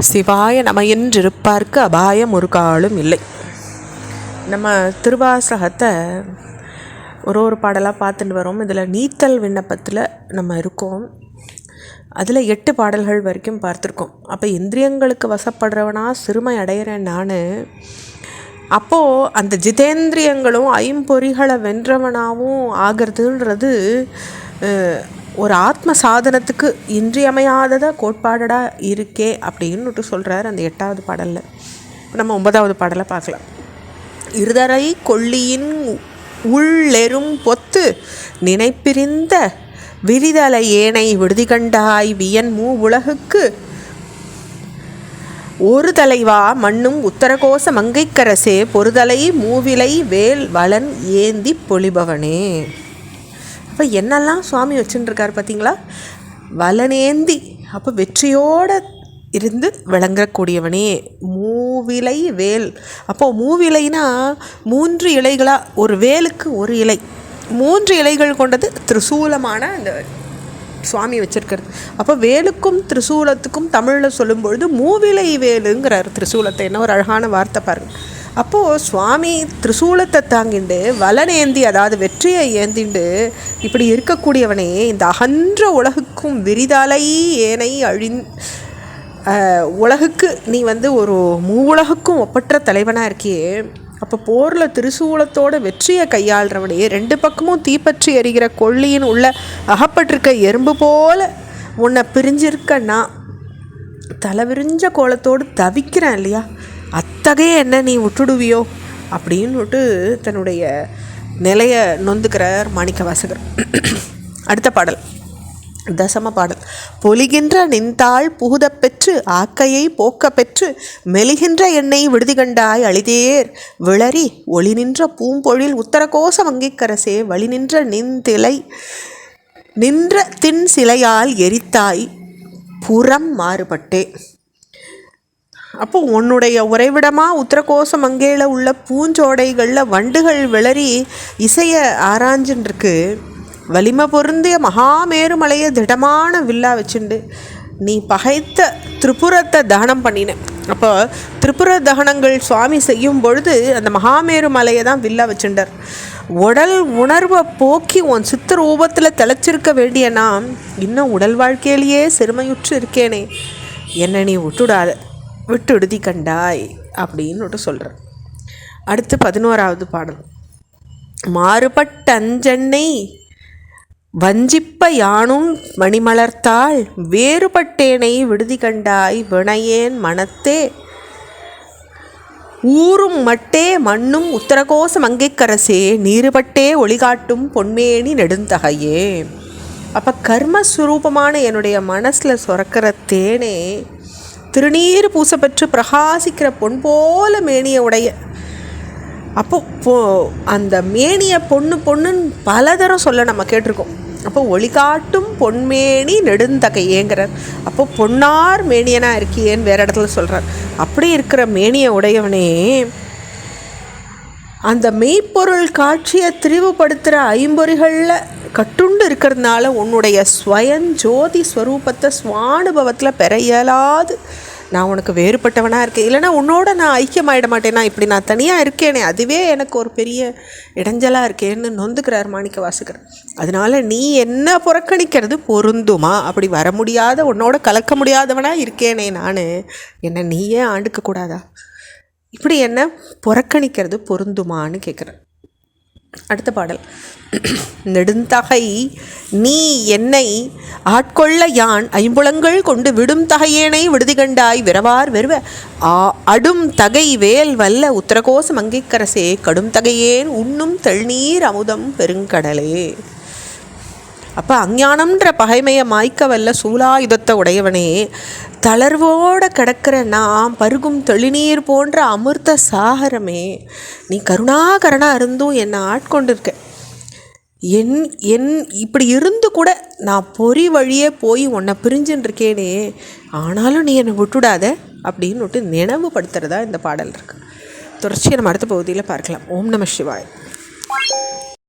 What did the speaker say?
சிவாய நம என்றிருப்பார்க்கு அபாயம் ஒரு காலும் இல்லை. நம்ம திருவாசகத்தை ஒரு பாடலாக பார்த்துட்டு வரோம். இதில் நீத்தல் விண்ணப்பத்தில் நம்ம இருக்கோம். அதில் 8 பாடல்கள் வரைக்கும் பார்த்துருக்கோம். அப்போ இந்திரியங்களுக்கு வசப்படுறவனா சிறுமை அடையிறேன் நான். அப்போது அந்த ஜிதேந்திரியங்களும் ஐம்பொறிகளை வென்றவனாகவும் ஆகிறதுன்றது ஒரு ஆத்ம சாதனத்துக்கு இன்றியமையாதத கோட்பாடடாக இருக்கே அப்படின்னுட்டு சொல்கிறார் அந்த 8வது பாடலில். நம்ம 9வது பாடலை பார்க்கலாம். இருதரை கொள்ளியின் உள்ளெரும் பொத்து நினைப்பிரிந்த விரிதலை ஏனை விடுதி கண்டாய் வியன் மூ உலகுக்கு ஒரு தலைவா மண்ணும் உத்தரகோச மங்கைக்கரசே பொறுதலை மூவிலை வேல் வளன் ஏந்தி பொலிபவனே. அப்போ என்னெல்லாம் சுவாமி வச்சுட்டுருக்கார் பார்த்தீங்களா? வலனேந்தி, அப்போ வெற்றியோடு இருந்து விளங்கக்கூடியவனே. மூவிலை வேல், அப்போது மூவிலைனா 3 இலைகளாக, ஒரு வேலுக்கு ஒரு இலை, 3 இலைகள் கொண்டது திரிசூலமான அந்த சுவாமி வச்சுருக்கிறது. அப்போ வேலுக்கும் திரிசூலத்துக்கும் தமிழில் சொல்லும்பொழுது மூவிலை வேலுங்கிறார் திரிசூலத்தை. என்ன ஒரு அழகான வார்த்தை பாருங்கள். அப்போது சுவாமி திரிசூலத்தை தாங்கிண்டு வலனேந்தி, அதாவது வெற்றியை ஏந்திண்டு இப்படி இருக்கக்கூடியவனே, இந்த அகன்ற உலகுக்கும் விரிதலை ஏனை உலகுக்கு நீ ஒரு மூவுலகுக்கும் ஒப்பற்ற தலைவனாக இருக்கியே. அப்போ போரில் திரிசூலத்தோட வெற்றியை கையாளுறவனே, 2 பக்கமும் தீப்பற்றி எரிகிற கொள்ளியின் உள்ள அகப்பட்டிருக்க எறும்பு போல் உன்னை பிரிஞ்சிருக்கன்னா தலை விரிஞ்ச கோலத்தோடு தவிக்கிறேன் இல்லையா, அத்தகைய என்ன நீ விட்டுடுவியோ அப்படின்னுட்டு தன்னுடைய நிலையை நொந்துக்கிறார் மாணிக்கவாசகர். அடுத்த பாடல், தசம பாடல். பொலிகின்ற நின்றாள் புகுத பெற்று ஆக்கையை போக்க பெற்று மெலிகின்ற எண்ணெய் விடுதி கண்டாய் அழிதேர் விளரி ஒளி நின்ற பூம்பொழில் உத்தரகோச மங்கைக்கரசே வழி நின்ற நின்திலை நின்ற தின் சிலையால் எரித்தாய் புறம் மாறுபட்டே. அப்போ உன்னுடைய உறைவிடமாக உத்தரகோச மங்கையில் உள்ள பூஞ்சோடைகளில் வண்டுகள் விளரி இசையை ஆராய்ஞ்சுருக்கு. வலிமை பொருந்திய மகாமேரு மலையை திடமான வில்லா வச்சுண்டு நீ பகைத்த திரிபுரத்தை தகனம் பண்ணின. அப்போ திரிபுர தகனங்கள் சுவாமி செய்யும் பொழுது அந்த மகாமேரு மலையை தான் வில்லா வச்சுட்டார். உடல் உணர்வை போக்கி உன் சித்த ரூபத்தில் தெளிச்சிருக்க வேண்டிய நாம் இன்னும் உடல் வாழ்க்கையிலேயே சிறுமையுற்று இருக்கேனே, என்னை நீ விட்டு விடுதி கண்டாய் அப்படின்னுட்டு சொல்கிறார். அடுத்து 11வது பாடல். மாறுபட்ட அஞ்செண்ணை வஞ்சிப்ப யானும் மணிமலர்த்தாள் வேறுபட்டேனை விடுதி கண்டாய் வினையேன் மனத்தே ஊரும் மட்டே மண்ணும் உத்தரகோச மங்கைக்கரசே நீருபட்டே ஒளிகாட்டும் பொன்மேனி நெடுந்தகையே. அப்போ கர்மஸ்வரூபமான என்னுடைய மனசில் சுரக்கிற தேனே, திருநீர் பூசப்பெற்று பிரகாசிக்கிற பொன் போல மேனிய உடைய. அப்போ அந்த மேனியை பொண்ணுன்னு பலதரம் சொல்ல நம்ம கேட்டிருக்கோம். அப்போ ஒளிகாட்டும் பொன்மேனி நெடுந்தகையேங்கிறார். அப்போ பொன்னார் மேனியனாக இருக்கியேன்னு வேறு இடத்துல சொல்கிறார். அப்படி இருக்கிற மேனியை உடையவனே, அந்த மெய்ப்பொருள் காட்சியை திரிவுபடுத்துகிற ஐம்பொறிகளில் கட்டுண்டு இருக்கிறதுனால உன்னுடைய ஸ்வயஞ்சோதி ஸ்வரூபத்தை சுவானுபவத்தில் பெற இயலாது நான் உனக்கு வேறுபட்டவனாக இருக்கேன். இல்லைனா உன்னோட நான் ஐக்கியமாயிட மாட்டேனா, இப்படி நான் தனியாக இருக்கேனே அதுவே எனக்கு ஒரு பெரிய இடைஞ்சலாக இருக்கேன்னு நொந்துக்கிறார் மாணிக்கவாசகர். அதனால நீ என்ன புறக்கணிக்கிறது பொருந்துமா? அப்படி வர முடியாத, உன்னோட கலக்க முடியாதவனாக இருக்கேனே நான், என்னை நீயே ஆண்டுக்க கூடாதா? இப்படி என்ன புறக்கணிக்கிறது பொருந்துமான்னு கேட்குறேன். அடுத்த பாடல். நெடுந்தகை நீ என்னை ஆட்கொள்ள யான் ஐம்புலங்கள் கொண்டு விடும் தகையேனை விடுதி கண்டாய் விரவார் வெறுவ அடும் தகை வேல் வல்ல உத்தரகோச மங்கைக்கரசே கடும் தகையேன் உண்ணும் தெள்நீர் அமுதம் பெருங்கடலே. அப்போ அஞ்ஞானம்ன்ற பகைமையை மாய்க்க வல்ல சூலாயுதத்தை உடையவனே, தளர்வோடு கிடக்கிற நாம் பருகும் தெளிநீர் போன்ற அமிர்த சாகரமே, நீ கருணாகரனாக இருந்தும் என்னை ஆட்கொண்டிருக்க. என் இப்படி இருந்து கூட நான் பொறி வழியே போய் உன்னை பிரிஞ்சுன்னு இருக்கேனே, ஆனாலும் நீ என்னை விட்டுடாத அப்படின்னு நினைவுபடுத்துகிறதா இந்த பாடல் இருக்குது. தொடர்ச்சியை நம்ம அடுத்த பகுதியில் பார்க்கலாம். ஓம் நம சிவாய்.